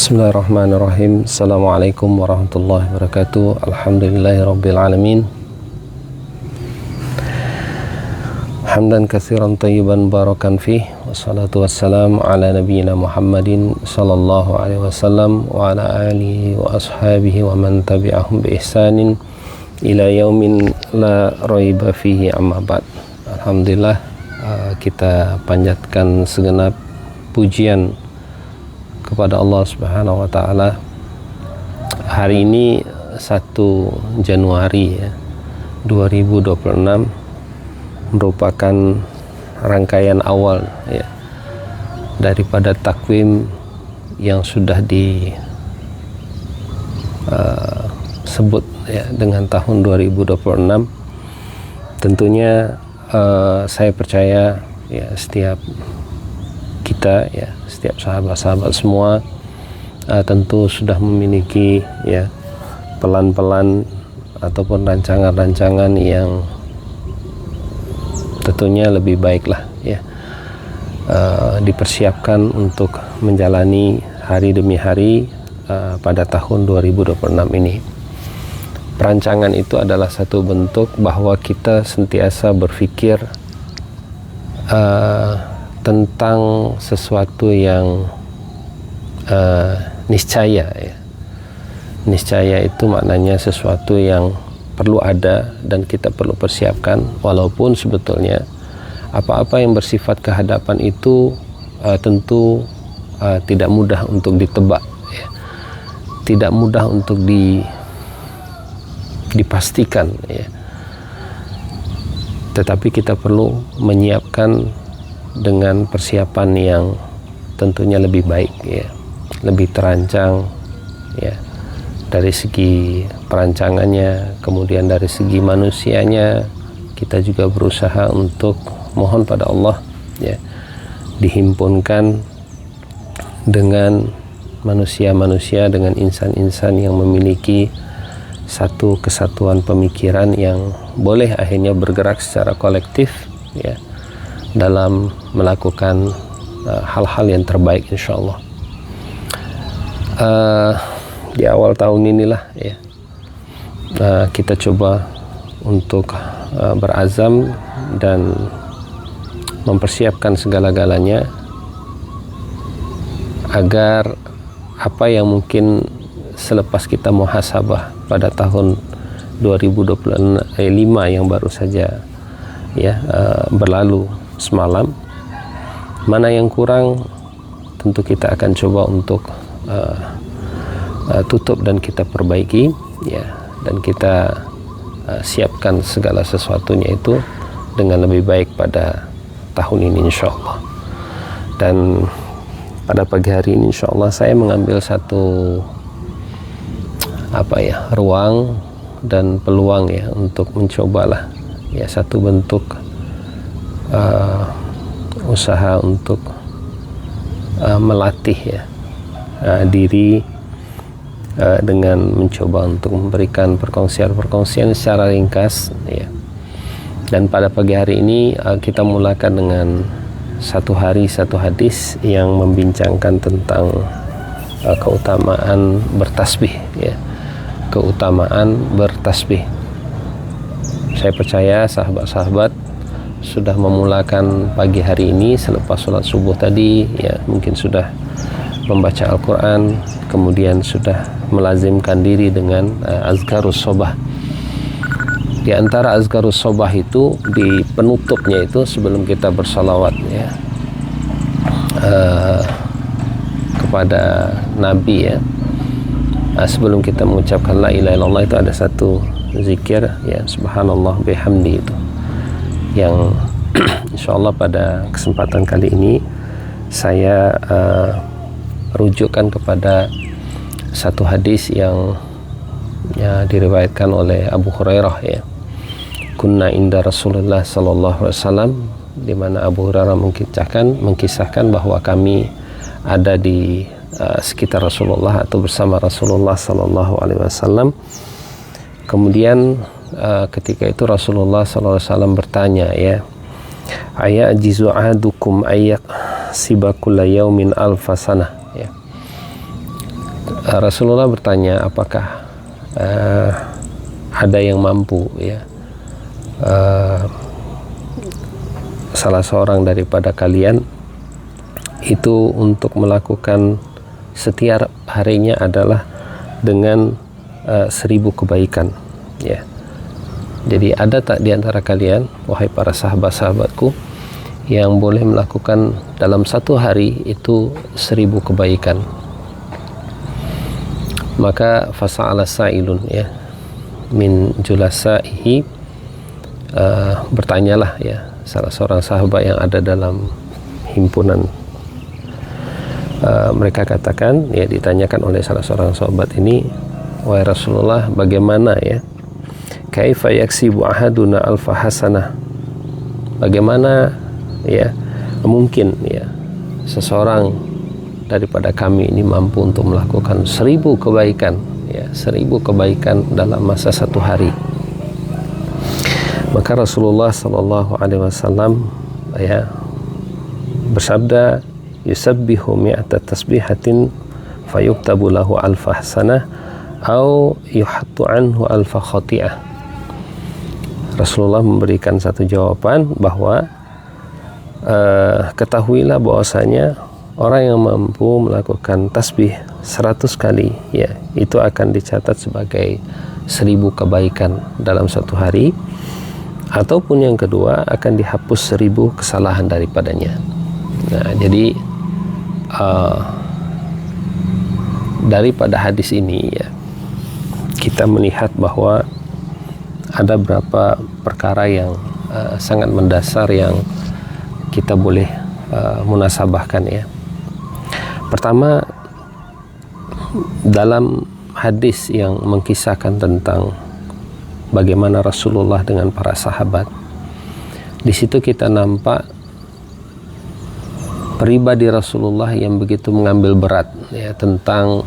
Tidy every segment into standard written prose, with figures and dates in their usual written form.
Bismillahirrahmanirrahim. Assalamualaikum warahmatullahi wabarakatuh. Alhamdulillahirrabbilalamin. Hamdan katsiran tayyiban barakan fih. Wassalatu wassalamu ala nabiyyina Muhammadin sallallahu alaihi wasallam wa ala alihi wa ashabihi wa man tabi'ahum bi ihsanin ila yaumin la raiba fihi amma ba'd. Alhamdulillah, kita panjatkan segenap pujian kepada Allah Subhanahu wa taala. Hari ini 1 Januari 2026 merupakan rangkaian awal daripada takwim yang sudah disebut dengan tahun 2026. Tentunya saya percaya setiap kita setiap sahabat-sahabat semua tentu sudah memiliki pelan-pelan ataupun rancangan-rancangan yang tentunya lebih baiklah dipersiapkan untuk menjalani hari demi hari pada tahun 2026 ini. Perancangan itu adalah satu bentuk bahwa kita sentiasa berpikir tentang sesuatu yang niscaya. Niscaya itu maknanya sesuatu yang perlu ada dan kita perlu persiapkan, walaupun sebetulnya apa-apa yang bersifat kehadapan itu tentu tidak mudah untuk ditebak, tidak mudah untuk dipastikan, tetapi kita perlu menyiapkan dengan persiapan yang tentunya lebih baik, lebih terancang, dari segi perancangannya, kemudian dari segi manusianya kita juga berusaha untuk mohon pada Allah dihimpunkan dengan manusia-manusia, dengan insan-insan yang memiliki satu kesatuan pemikiran yang boleh akhirnya bergerak secara kolektif dalam melakukan hal-hal yang terbaik insyaallah. Di awal tahun inilah kita coba untuk berazam dan mempersiapkan segala-galanya agar apa yang mungkin selepas kita muhasabah pada tahun 2025 yang baru saja berlalu semalam, mana yang kurang tentu kita akan coba untuk tutup dan kita perbaiki, dan kita siapkan segala sesuatunya itu dengan lebih baik pada tahun ini insyaallah. Dan pada pagi hari ini insyaallah saya mengambil satu ruang dan peluang untuk mencobalah satu bentuk usaha untuk melatih diri dengan mencoba untuk memberikan perkongsian secara ringkas, dan pada pagi hari ini kita mulakan dengan satu hadis yang membincangkan tentang keutamaan bertasbih, keutamaan bertasbih. Saya percaya sahabat-sahabat sudah memulakan pagi hari ini selepas sholat subuh tadi, mungkin sudah membaca Al-Quran, kemudian sudah melazimkan diri dengan azkarus sobah. Di antara azkarus sobah itu, di penutupnya itu sebelum kita bersalawat kepada Nabi, sebelum kita mengucapkan la ilaha illallah itu ada satu zikir subhanallah bihamdi itu, yang insyaallah pada kesempatan kali ini saya rujukkan kepada satu hadis yang diriwayatkan oleh Abu Hurairah, kunna inda Rasulullah sallallahu alaihi wasallam, di mana Abu Hurairah mengkisahkan bahwa kami ada di sekitar Rasulullah atau bersama Rasulullah sallallahu alaihi wasallam. Kemudian ketika itu Rasulullah sallallahu alaihi wasallam bertanya, ayajizu ahadukum ayyak sibakulla yaumin alfasanah, Rasulullah bertanya, apakah ada yang mampu, ya, salah seorang daripada kalian itu untuk melakukan setiap harinya adalah dengan 1000 kebaikan, ya. Jadi ada tak di antara kalian, wahai para sahabat-sahabatku, yang boleh melakukan dalam satu hari itu 1000 kebaikan? Maka fasa'ala sa'ilun, ya, min julasaihi, bertanyalah, ya, salah seorang sahabat yang ada dalam himpunan. Mereka katakan, ya, ditanyakan oleh salah seorang sahabat ini, wahai Rasulullah, bagaimana, ya, kaifa yaksibu ahaduna alfa hasanah, bagaimana, ya, mungkin, ya, seseorang daripada kami ini mampu untuk melakukan 1000 kebaikan, ya, 1000 kebaikan dalam masa satu hari. Maka Rasulullah sallallahu alaihi wasallam, ya, bersabda, yusabbihu mi'ata tasbihatin fayuktabu lahu alfa hasanah au yuhattu anhu alfa khati'ah. Rasulullah memberikan satu jawaban bahwa ketahuilah bahwasanya orang yang mampu melakukan tasbih 100 kali, ya, itu akan dicatat sebagai 1000 kebaikan dalam satu hari, ataupun yang kedua akan dihapus 1000 kesalahan daripadanya. Nah, jadi daripada hadis ini, ya, kita melihat bahwa ada beberapa perkara yang sangat mendasar yang kita boleh munasabahkan, ya. Pertama, dalam hadis yang mengkisahkan tentang bagaimana Rasulullah dengan para sahabat, di situ kita nampak pribadi Rasulullah yang begitu mengambil berat, ya, tentang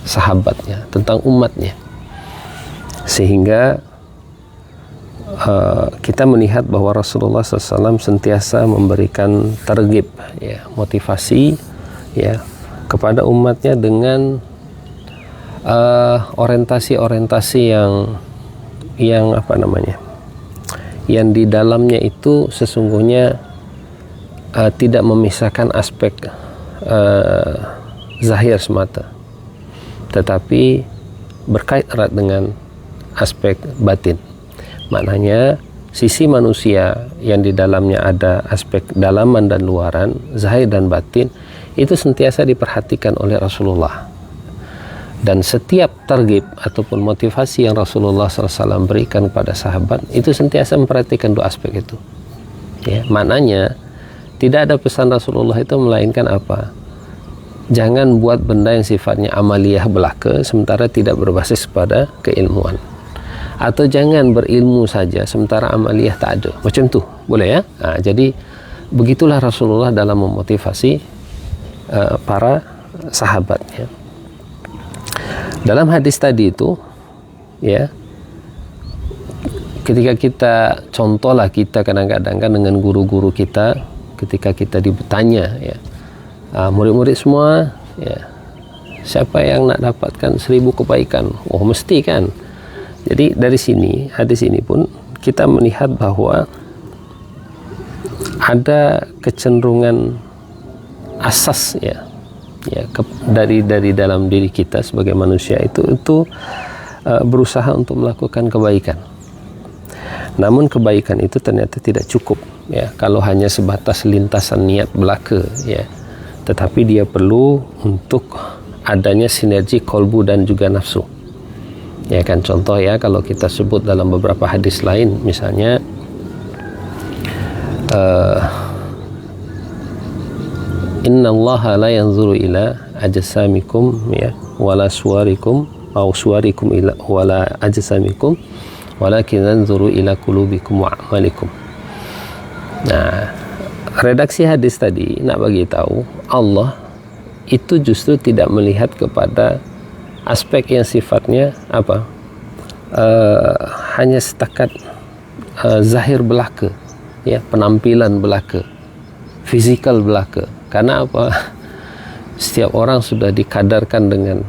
sahabatnya, tentang umatnya, sehingga kita melihat bahwa Rasulullah SAW sentiasa memberikan targhib, ya, motivasi, ya, kepada umatnya dengan orientasi-orientasi yang apa namanya, yang di dalamnya itu sesungguhnya tidak memisahkan aspek zahir semata, tetapi berkait erat dengan aspek batin. Maknanya sisi manusia yang di dalamnya ada aspek dalaman dan luaran, zahir dan batin, itu sentiasa diperhatikan oleh Rasulullah. Dan setiap targhib ataupun motivasi yang Rasulullah SAW berikan kepada sahabat itu sentiasa memperhatikan dua aspek itu, ya. Maknanya tidak ada pesan Rasulullah itu melainkan apa? Jangan buat benda yang sifatnya amaliyah belaka sementara tidak berbasis pada keilmuan, atau jangan berilmu saja sementara amaliyah tak ada. Macam tu boleh, ya. Nah, jadi begitulah Rasulullah dalam memotivasi para sahabatnya. Dalam hadis tadi itu, ya, ketika kita contohlah, kita kadang-kadang kan dengan guru-guru kita, ketika kita ditanya, ya, murid-murid semua, ya, siapa yang nak dapatkan 1000 kebaikan? Oh, mesti kan. Jadi dari sini, hadis ini pun kita melihat bahwa ada kecenderungan asas, ya, dari dalam diri kita sebagai manusia itu berusaha untuk melakukan kebaikan. Namun kebaikan itu ternyata tidak cukup, ya, kalau hanya sebatas lintasan niat belaka, ya, tetapi dia perlu untuk adanya sinergi kolbu dan juga nafsu, ya kan. Contoh, ya, kalau kita sebut dalam beberapa hadis lain, misalnya innallaha la yanzuru ila ajsamikum, ya, wala suwarikum au suwarikum ila wala ajsamikum walakin yanzuru ila qulubikum wa a'malikum. Nah, redaksi hadis tadi nak bagi tahu Allah itu justru tidak melihat kepada aspek yang sifatnya apa? Hanya setakat zahir belaka, ya, penampilan belaka, fizikal belaka. Karena apa? setiap orang sudah dikadarkan dengan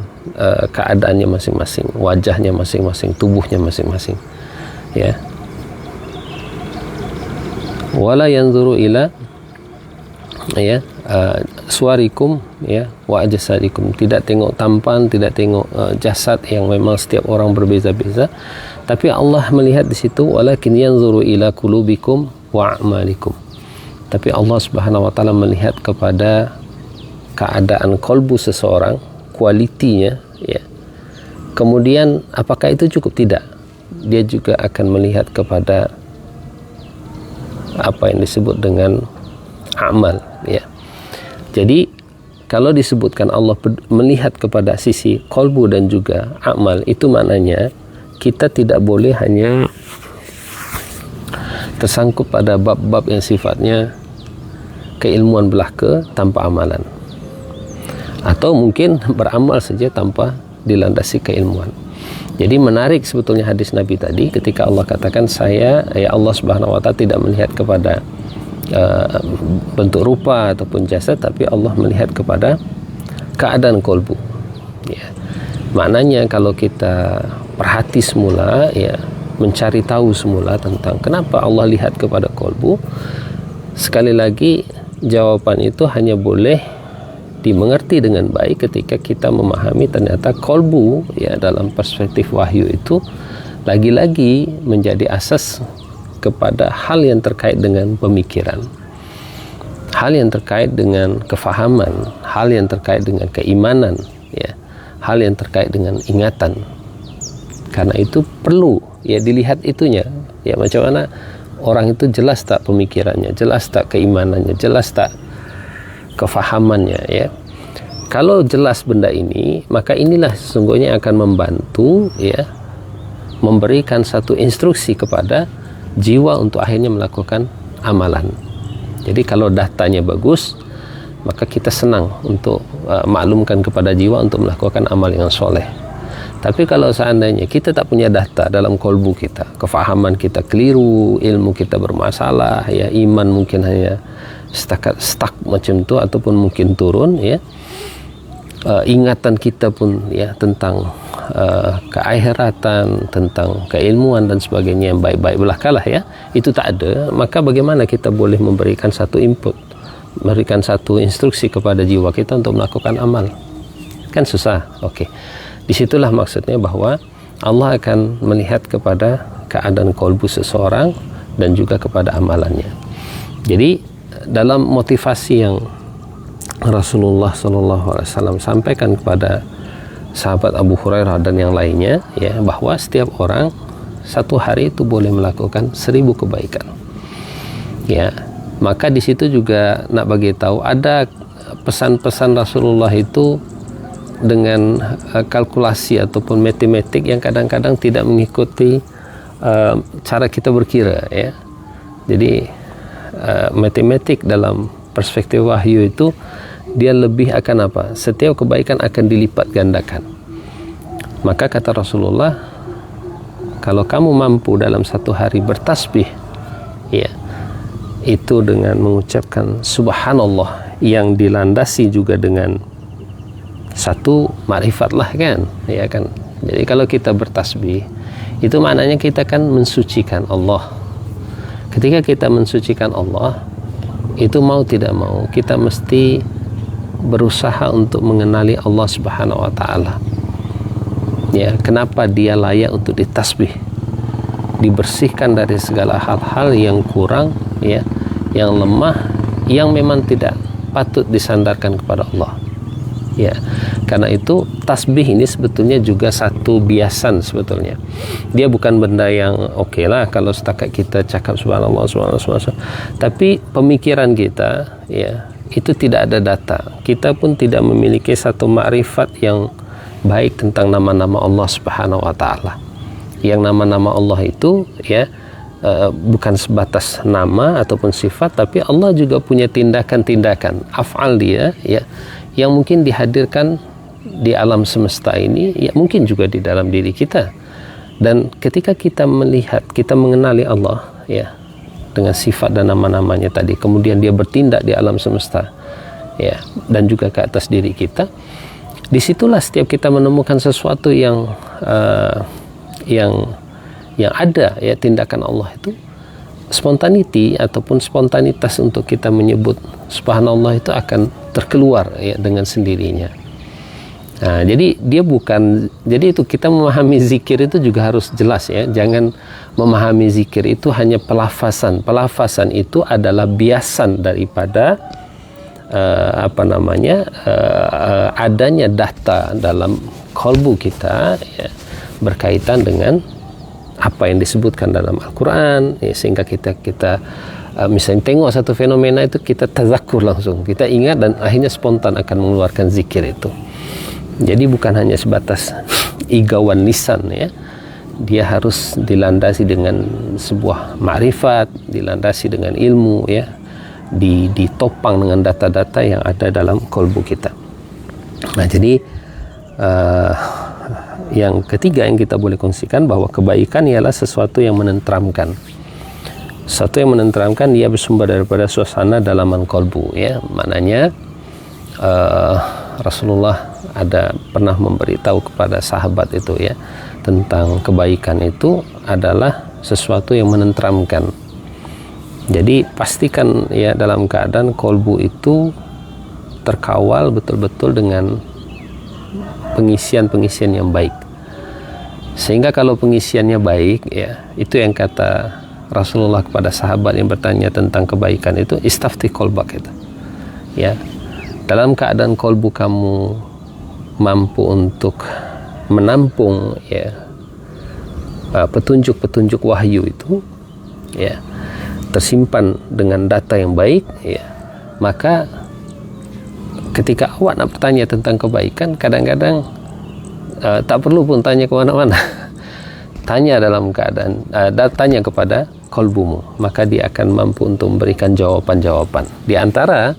keadaannya masing-masing, wajahnya masing-masing, tubuhnya masing-masing, ya. Wala yanzuru ila suarikum wa ajsadikum, tidak tengok tampan, tidak tengok jasad yang memang setiap orang berbeza-beza, tapi Allah melihat di situ walakin yanzuru ila qulubikum wa a'malikum. Tapi Allah Subhanahu wa taala melihat kepada keadaan kolbu seseorang, kualitinya, ya. Kemudian apakah itu cukup? Tidak. Dia juga akan melihat kepada apa yang disebut dengan amal, ya. Jadi kalau disebutkan Allah melihat kepada sisi kolbu dan juga amal, itu maknanya kita tidak boleh hanya tersangkut pada bab-bab yang sifatnya keilmuan belaka tanpa amalan, atau mungkin beramal saja tanpa dilandasi keilmuan. Jadi menarik sebetulnya hadis Nabi tadi ketika Allah katakan Allah Subhanahu wa taala tidak melihat kepada bentuk rupa ataupun jasad, tapi Allah melihat kepada keadaan kolbu, ya. Maknanya kalau kita perhati semula, ya, mencari tahu semula tentang kenapa Allah lihat kepada kolbu, sekali lagi jawaban itu hanya boleh dimengerti dengan baik ketika kita memahami ternyata kolbu, ya, dalam perspektif wahyu itu lagi-lagi menjadi asas kepada hal yang terkait dengan pemikiran, hal yang terkait dengan kefahaman, hal yang terkait dengan keimanan, ya, hal yang terkait dengan ingatan. Karena itu perlu, ya, dilihat itunya, ya, macam mana orang itu jelas tak pemikirannya, jelas tak keimanannya, jelas tak kefahamannya, ya. Kalau jelas benda ini, maka inilah sesungguhnya akan membantu, ya, memberikan satu instruksi kepada jiwa untuk akhirnya melakukan amalan. Jadi kalau datanya bagus, maka kita senang untuk maklumkan kepada jiwa untuk melakukan amal yang soleh. Tapi kalau seandainya kita tak punya data dalam kolbu kita, kefahaman kita keliru, ilmu kita bermasalah, ya, iman mungkin hanya stuck macam tu ataupun mungkin turun, ya, ingatan kita pun, ya, tentang keakhiratan, tentang keilmuan dan sebagainya yang baik-baik belakalah, ya, itu tak ada, maka bagaimana kita boleh memberikan satu input, memberikan satu instruksi kepada jiwa kita untuk melakukan amal? Kan susah. Okey. Disitulah maksudnya bahwa Allah akan melihat kepada keadaan kolbu seseorang dan juga kepada amalannya. Jadi dalam motivasi yang Rasulullah SAW sampaikan kepada sahabat Abu Hurairah dan yang lainnya, ya, bahwa setiap orang satu hari itu boleh melakukan 1000 kebaikan, ya. Maka di situ juga nak bagi tahu ada pesan-pesan Rasulullah itu dengan kalkulasi ataupun matematik yang kadang-kadang tidak mengikuti cara kita berkira, ya. Jadi matematik dalam perspektif wahyu itu dia lebih akan apa? Setiap kebaikan akan dilipat gandakan. Maka kata Rasulullah, kalau kamu mampu dalam satu hari bertasbih, ya, itu dengan mengucapkan subhanallah yang dilandasi juga dengan satu makrifat lah, kan, ya kan. Jadi kalau kita bertasbih itu maknanya kita kan mensucikan Allah. Ketika kita mensucikan Allah, itu mau tidak mau kita mesti berusaha untuk mengenali Allah Subhanahu wa taala. Ya, kenapa dia layak untuk ditasbih, dibersihkan dari segala hal-hal yang kurang, ya, yang lemah, yang memang tidak patut disandarkan kepada Allah. Ya, karena itu tasbih ini sebetulnya juga satu biasan sebetulnya. Dia bukan benda yang okey lah kalau setakat kita cakap subhanallah, subhanallah, subhanallah. Tapi pemikiran kita, ya, itu tidak ada data. Kita pun tidak memiliki satu makrifat yang baik tentang nama-nama Allah Subhanahu wa taala. Yang nama-nama Allah itu, ya, bukan sebatas nama ataupun sifat, tapi Allah juga punya tindakan-tindakan, af'al dia, ya, yang mungkin dihadirkan di alam semesta ini, ya, mungkin juga di dalam diri kita. Dan ketika kita melihat, kita mengenali Allah, ya, dengan sifat dan nama-namanya tadi, kemudian dia bertindak di alam semesta, ya, dan juga ke atas diri kita. Disitulah setiap kita menemukan sesuatu yang ada, ya, tindakan Allah itu, spontanity ataupun spontanitas untuk kita menyebut subhanallah itu akan terkeluar, ya, dengan sendirinya. Nah, jadi itu kita memahami zikir itu juga harus jelas, ya. Jangan memahami zikir itu hanya pelafasan. Pelafasan itu adalah biasan daripada adanya data dalam kolbu kita, ya, berkaitan dengan apa yang disebutkan dalam Al-Quran, ya, sehingga kita misalnya tengok satu fenomena itu, kita tazakkur langsung, kita ingat, dan akhirnya spontan akan mengeluarkan zikir itu. Jadi bukan hanya sebatas igawan lisan, ya, dia harus dilandasi dengan sebuah ma'rifat, dilandasi dengan ilmu, ya, ditopang dengan data-data yang ada dalam kolbu kita. Nah, jadi yang ketiga yang kita boleh kongsikan, bahwa kebaikan ialah sesuatu yang menenteramkan. Sesuatu yang menenteramkan, dia bersumber daripada suasana dalaman kolbu, ya. Maknanya Rasulullah pernah memberitahu kepada sahabat itu, ya, tentang kebaikan itu adalah sesuatu yang menenteramkan. Jadi pastikan, ya, dalam keadaan kolbu itu terkawal betul-betul dengan pengisian yang baik. Sehingga kalau pengisiannya baik, ya, itu yang kata Rasulullah kepada sahabat yang bertanya tentang kebaikan itu, istafti kolbak itu, ya. Dalam keadaan kolbu kamu mampu untuk menampung, ya, petunjuk-petunjuk wahyu itu, ya, tersimpan dengan data yang baik, ya, maka ketika awak nak bertanya tentang kebaikan, kadang-kadang tak perlu pun tanya ke mana-mana. Tanya dalam keadaan tanya kepada kolbumu, maka dia akan mampu untuk memberikan jawaban-jawaban. Di antara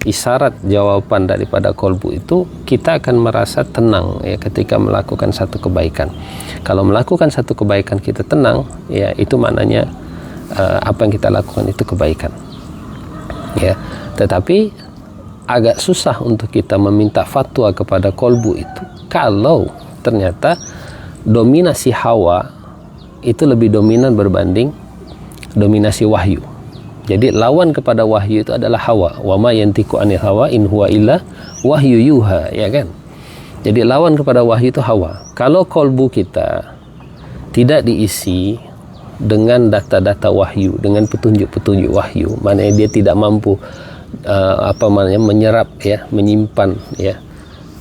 isyarat jawaban daripada kolbu itu, kita akan merasa tenang, ya, ketika melakukan satu kebaikan. Kalau melakukan satu kebaikan kita tenang, ya, itu maknanya apa yang kita lakukan itu kebaikan, ya. Tetapi agak susah untuk kita meminta fatwa kepada kolbu itu kalau ternyata dominasi hawa itu lebih dominan berbanding dominasi wahyu. Jadi lawan kepada wahyu itu adalah hawa. Wa ma yantiqu anil hawa in huwa illa wahyu yuha, ya kan? Jadi lawan kepada wahyu itu hawa. Kalau kolbu kita tidak diisi dengan data-data wahyu, dengan petunjuk-petunjuk wahyu, maknanya dia tidak mampu menyerap, ya, menyimpan, ya,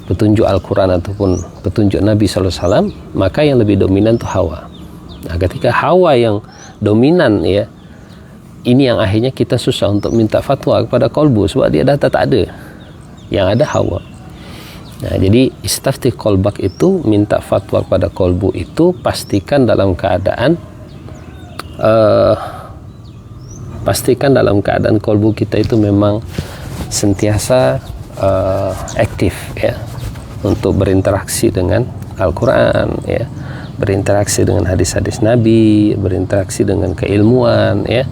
petunjuk Al-Quran ataupun petunjuk Nabi SAW, maka yang lebih dominan itu hawa. Nah, ketika hawa yang dominan, ya, ini yang akhirnya kita susah untuk minta fatwa kepada kolbu, sebab dia data tak ada, yang ada hawa. Nah, jadi istafti kolbak itu, minta fatwa kepada kolbu itu, pastikan dalam keadaan kolbu kita itu memang sentiasa aktif, ya, untuk berinteraksi dengan Al-Quran, ya, berinteraksi dengan hadis-hadis Nabi, berinteraksi dengan keilmuan, ya,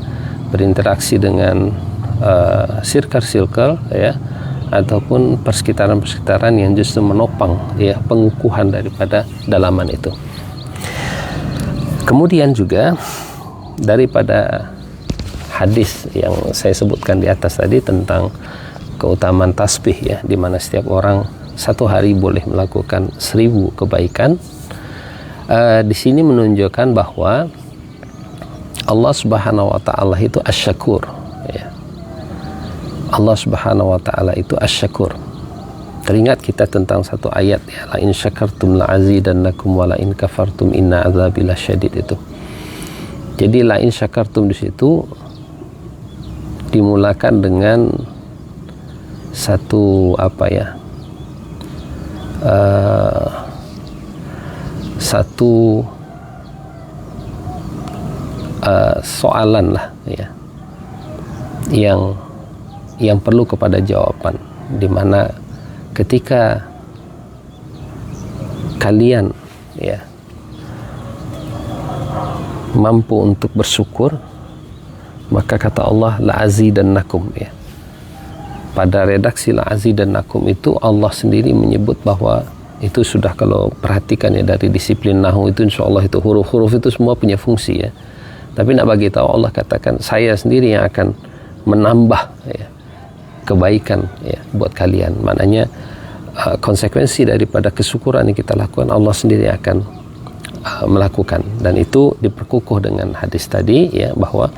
berinteraksi dengan circle-circle, ya, ataupun persekitaran-persekitaran yang justru menopang, ya, pengukuhan daripada dalaman itu. Kemudian juga daripada hadis yang saya sebutkan di atas tadi tentang keutamaan tasbih, ya, di mana setiap orang satu hari boleh melakukan 1000 kebaikan. Di sini menunjukkan bahwa Allah Subhanahu wa Ta'ala itu asy-syakur, ya. Allah Subhanahu wa Ta'ala itu asy-syakur. Teringat kita tentang satu ayat, ya, la in syakartum la azidannakum wa la in kafartum inna adzabi lasyadid itu. Jadi la in syakartum di situ dimulakan dengan satu satu soalan lah, ya, yang perlu kepada jawaban, di mana ketika kalian, ya, mampu untuk bersyukur, maka kata Allah la azidannakum, ya, pada redaksi la'azidannakum itu Allah sendiri menyebut bahwa itu sudah, kalau perhatikan ya dari disiplin nahwu itu insyaallah itu huruf-huruf itu semua punya fungsi ya. Tapi nak bagi tahu Allah katakan saya sendiri yang akan menambah ya, kebaikan ya buat kalian. Maknanya konsekuensi daripada kesyukuran yang kita lakukan Allah sendiri akan melakukan, dan itu diperkukuh dengan hadis tadi ya, bahwa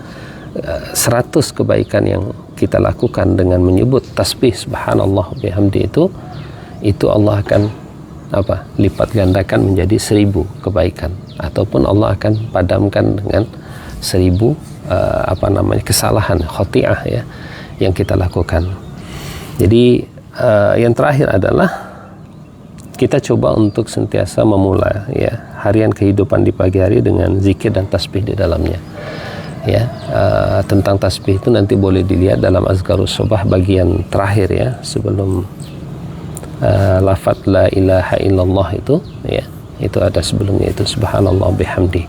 100 kebaikan yang kita lakukan dengan menyebut tasbih subhanallah bihamdi itu Allah akan lipat gandakan menjadi 1000 kebaikan, ataupun Allah akan padamkan dengan 1000 kesalahan khati'ah ya yang kita lakukan. Jadi yang terakhir adalah kita coba untuk sentiasa memulai ya harian kehidupan di pagi hari dengan zikir dan tasbih di dalamnya ya. Tentang tasbih itu nanti boleh dilihat dalam azkarus subah bagian terakhir ya, sebelum lafaz la ilaha illallah itu ya, itu ada sebelumnya itu subhanallah bihamdi.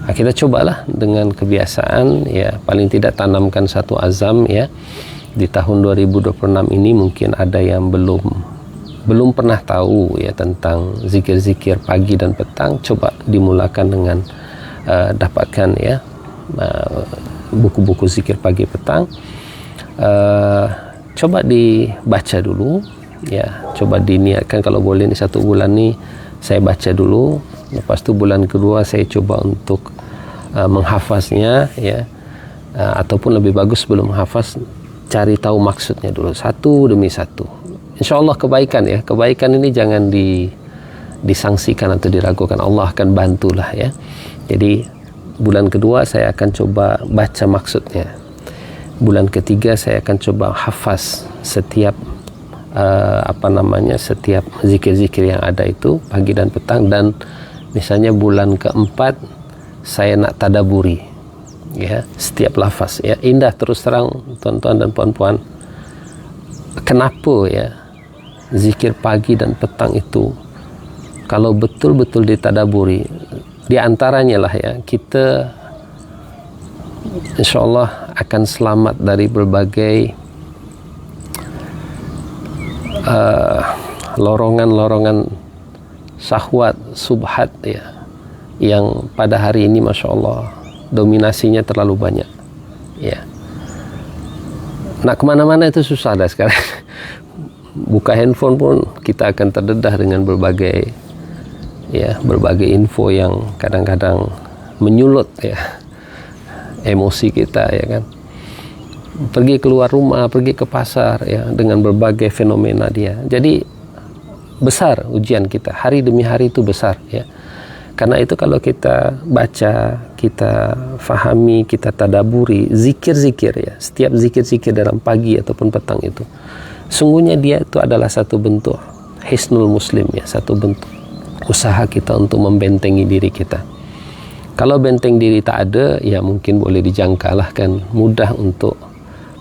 Kita cobalah dengan kebiasaan ya, paling tidak tanamkan satu azam ya. Di tahun 2026 ini mungkin ada yang belum pernah tahu ya tentang zikir-zikir pagi dan petang. Coba dimulakan dengan dapatkan ya buku-buku zikir pagi petang, coba dibaca dulu ya, coba diniatkan kalau boleh ini 1 bulan nih saya baca dulu, lepas itu bulan kedua saya coba untuk menghafaznya ya, ataupun lebih bagus sebelum menghafaz cari tahu maksudnya dulu satu demi satu. Insyaallah kebaikan ya, kebaikan ini jangan disangsikan atau diragukan, Allah akan bantulah ya. Jadi bulan kedua saya akan coba baca maksudnya, bulan ketiga saya akan coba hafaz setiap setiap zikir-zikir yang ada itu pagi dan petang, dan misalnya bulan keempat saya nak tadaburi ya setiap lafaz ya. Indah terus terang tuan-tuan dan puan-puan, kenapa ya zikir pagi dan petang itu kalau betul-betul ditadaburi, di antaranya lah ya, kita insyaallah akan selamat dari berbagai lorongan-lorongan syahwat, subhat ya, yang pada hari ini Masya Allah dominasinya terlalu banyak ya. Nak kemana-mana itu susah dah sekarang. Buka handphone pun kita akan terdedah dengan berbagai info yang kadang-kadang menyulut ya emosi kita ya kan. Pergi keluar rumah, pergi ke pasar ya, dengan berbagai fenomena dia. Jadi besar ujian kita, hari demi hari itu besar ya. Karena itu kalau kita baca, kita fahami, kita tadaburi zikir-zikir ya, setiap zikir-zikir dalam pagi ataupun petang itu, sungguhnya dia itu adalah satu bentuk hisnul muslim ya, satu bentuk usaha kita untuk membentengi diri kita. Kalau benteng diri tak ada, ya mungkin boleh dijangkalah kan, mudah untuk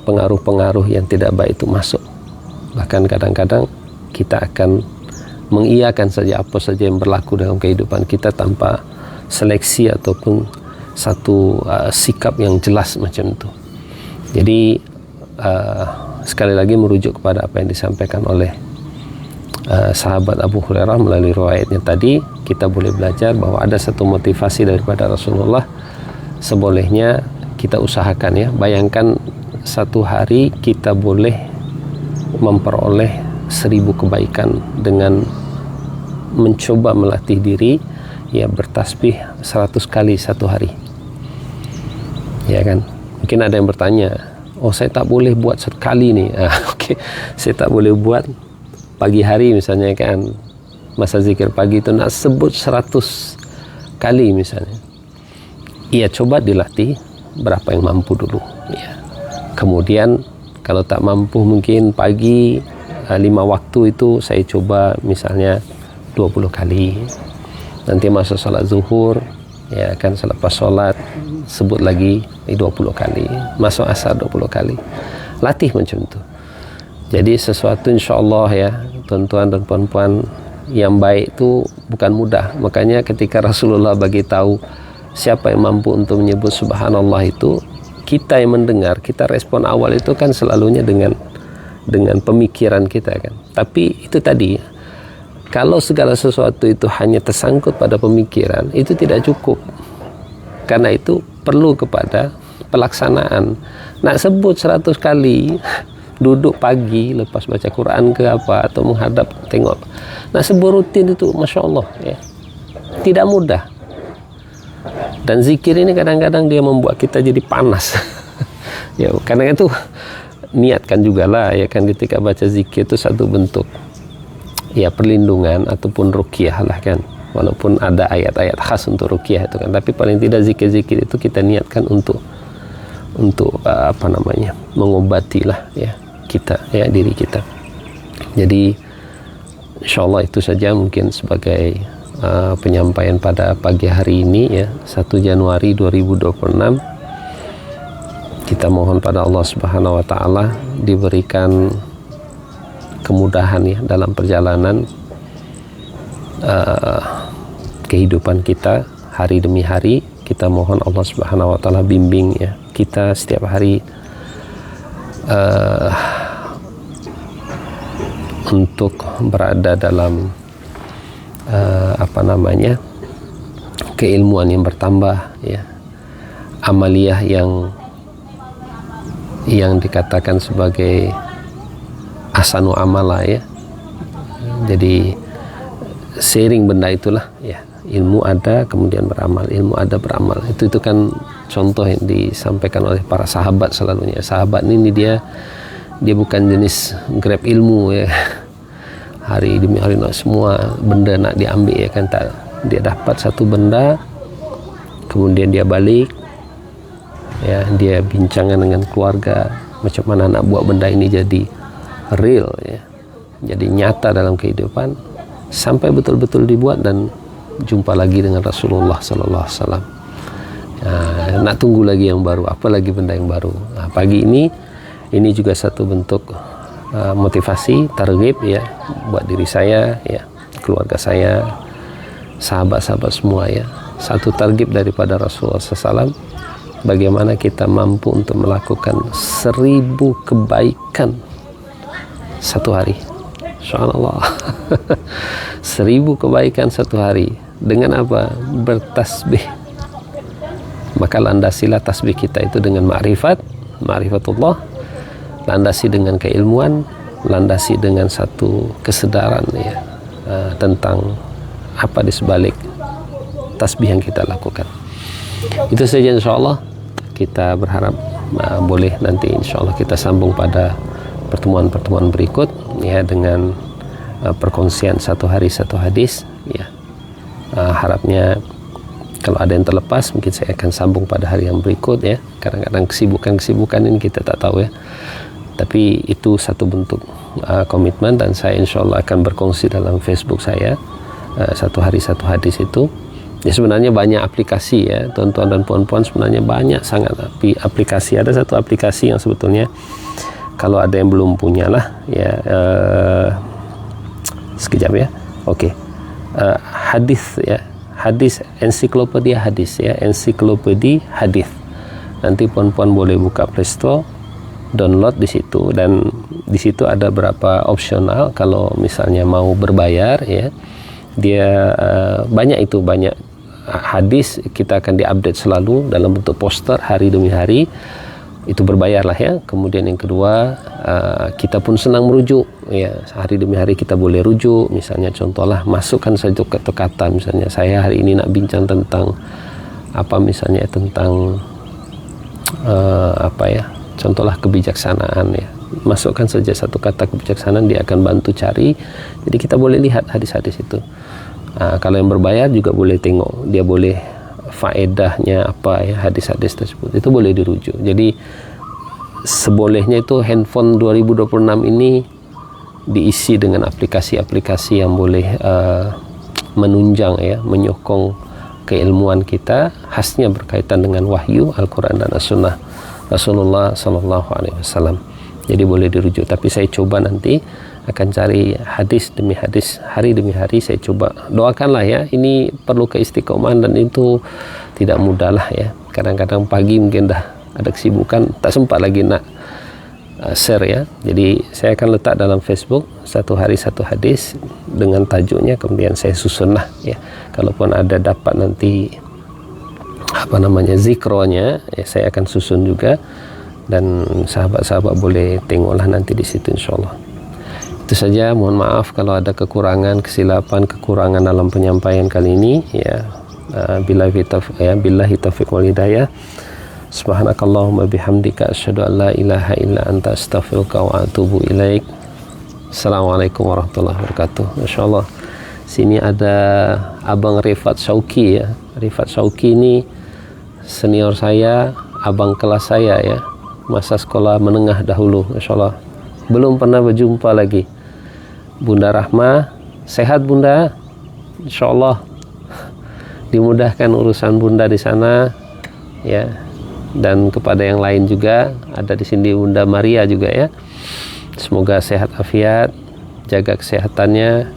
pengaruh-pengaruh yang tidak baik itu masuk. Bahkan kadang-kadang kita akan mengiyakan saja apa saja yang berlaku dalam kehidupan kita tanpa seleksi ataupun satu sikap yang jelas macam itu. Jadi sekali lagi merujuk kepada apa yang disampaikan oleh sahabat Abu Hurairah melalui riwayatnya tadi, kita boleh belajar bahwa ada satu motivasi daripada Rasulullah, sebolehnya kita usahakan ya. Bayangkan satu hari kita boleh memperoleh 1000 kebaikan dengan mencoba melatih diri ya bertasbih 100 kali satu hari ya kan. Mungkin ada yang bertanya, oh saya tak boleh buat sekali nih. Okey, saya tak boleh buat pagi hari misalnya kan, masa zikir pagi itu nak sebut 100 kali misalnya. Iya, coba dilatih berapa yang mampu dulu ya. Kemudian kalau tak mampu mungkin pagi 5 waktu itu saya coba misalnya 20 kali. Nanti masuk salat zuhur ya kan, selepas solat sebut lagi 20 kali. Masuk asar 20 kali. Latih macam tu. Jadi sesuatu insya-Allah ya tuan-tuan dan puan-puan yang baik itu bukan mudah. Makanya ketika Rasulullah bagi tahu siapa yang mampu untuk menyebut subhanallah itu, kita yang mendengar, kita respon awal itu kan selalunya dengan dengan pemikiran kita kan. Tapi itu tadi, kalau segala sesuatu itu hanya tersangkut pada pemikiran, itu tidak cukup. Karena itu perlu kepada pelaksanaan. Nak sebut 100 kali, duduk pagi lepas baca Quran ke apa, atau menghadap tengok, nak sebut rutin itu, Masya Allah ya, tidak mudah. Dan zikir ini kadang-kadang dia membuat kita jadi panas. Ya, karena itu niatkan juga lah ya kan, ketika baca zikir itu satu bentuk ya perlindungan ataupun ruqyah lah kan, walaupun ada ayat-ayat khas untuk ruqyah itu kan, tapi paling tidak zikir-zikir itu kita niatkan untuk mengobati lah ya kita, ya diri kita. Jadi insyaallah itu saja mungkin sebagai penyampaian pada pagi hari ini ya, 1 Januari 2026. Kita mohon pada Allah Subhanahu wa taala diberikan kemudahan ya dalam perjalanan kehidupan kita hari demi hari. Kita mohon Allah Subhanahu wa taala bimbing ya kita setiap hari untuk berada dalam keilmuan yang bertambah ya, amaliyah yang dikatakan sebagai ahsanu amala ya. Jadi seiring benda itulah ya, ilmu ada kemudian beramal, ilmu ada beramal. Itu kan contoh yang disampaikan oleh para sahabat selalunya. Sahabat ini dia bukan jenis grab ilmu ya, hari demi hari semua benda nak diambil ya kan, tak. Dia dapat satu benda kemudian dia balik ya, dia bincangkan dengan keluarga macam mana nak buat benda ini jadi real ya, jadi nyata dalam kehidupan, sampai betul-betul dibuat dan jumpa lagi dengan Rasulullah sallallahu alaihi wasallam. Nak tunggu lagi yang baru, apa lagi benda yang baru. Pagi ini juga satu bentuk motivasi, targhib ya buat diri saya ya, keluarga saya, sahabat-sahabat semua ya. Satu targhib daripada Rasulullah SAW, bagaimana kita mampu untuk melakukan 1000 kebaikan satu hari. Subhanallah. 1000 kebaikan satu hari. Dengan apa? Bertasbih. Maka landasilah tasbih kita itu dengan ma'rifatullah, landasi dengan keilmuan, landasi dengan satu kesadaran ya tentang apa di sebalik tasbih yang kita lakukan. Itu saja insyaallah. Kita berharap boleh nanti insyaallah kita sambung pada pertemuan-pertemuan berikut ya, dengan perkongsian satu hari satu hadis ya. Harapnya kalau ada yang terlepas mungkin saya akan sambung pada hari yang berikut ya. Kadang-kadang kesibukan ini kita tak tahu ya, tapi itu satu bentuk komitmen, dan saya insyaallah akan berkongsi dalam Facebook saya satu hari satu hadis itu. Ya sebenarnya banyak aplikasi ya tuan-tuan dan puan-puan, sebenarnya banyak sangat aplikasi. Ada satu aplikasi yang sebetulnya kalau ada yang belum punya lah ya, sekejap ya. Oke. Hadis ya, hadis, ensiklopedia hadis ya, ensiklopedia hadis. Nanti puan-puan boleh buka Play Store, download di situ, dan di situ ada berapa opsional kalau misalnya mau berbayar ya. Dia banyak hadis kita akan diupdate selalu dalam bentuk poster hari demi hari, itu berbayar lah ya. Kemudian yang kedua, kita pun senang merujuk ya, hari demi hari kita boleh rujuk, misalnya contohlah masukkan saja kata-kata, misalnya saya hari ini nak bincang tentang apa, misalnya tentang contohlah kebijaksanaan ya, masukkan saja satu kata kebijaksanaan, dia akan bantu cari, jadi kita boleh lihat hadis-hadis itu. Kalau yang berbayar juga boleh tengok, dia boleh faedahnya apa ya, hadis-hadis tersebut itu boleh dirujuk. Jadi sebolehnya itu handphone 2026 ini diisi dengan aplikasi-aplikasi yang boleh menunjang ya, menyokong keilmuan kita, khasnya berkaitan dengan wahyu Al-Quran dan As-Sunnah Rasulullah Sallallahu Alaihi Wasallam. Jadi boleh dirujuk, tapi saya coba nanti akan cari hadis demi hadis, hari demi hari saya coba. Doakanlah ya, ini perlu keistiqomahan dan itu tidak mudah lah ya. Kadang-kadang pagi mungkin dah ada kesibukan, tak sempat lagi nak share ya. Jadi saya akan letak dalam Facebook satu hari satu hadis dengan tajuknya, kemudian saya susun lah ya. Kalaupun ada dapat nanti zikronya ya, saya akan susun juga, dan sahabat-sahabat boleh tengoklah nanti di situ insyaallah. Itu saja, mohon maaf kalau ada kekurangan, kekurangan dalam penyampaian kali ini ya. Billahi taufiq wal hidayah. Subhanakallahumma bihamdika asyhadu an la ilaha illa anta astaghfiruka wa atubu ilaik. Assalamualaikum warahmatullahi wabarakatuh. Masyaallah. Sini ada Abang Rifat Syauqi ya. Rifat Syauqi ini senior saya, abang kelas saya ya. Masa sekolah menengah dahulu, masyaallah. Belum pernah berjumpa lagi. Bunda Rahma, sehat Bunda? Insyaallah dimudahkan urusan Bunda di sana ya. Dan kepada yang lain juga, ada di sini Bunda Maria juga ya. Semoga sehat afiat, jaga kesehatannya.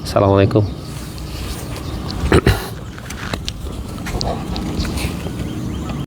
Assalamualaikum.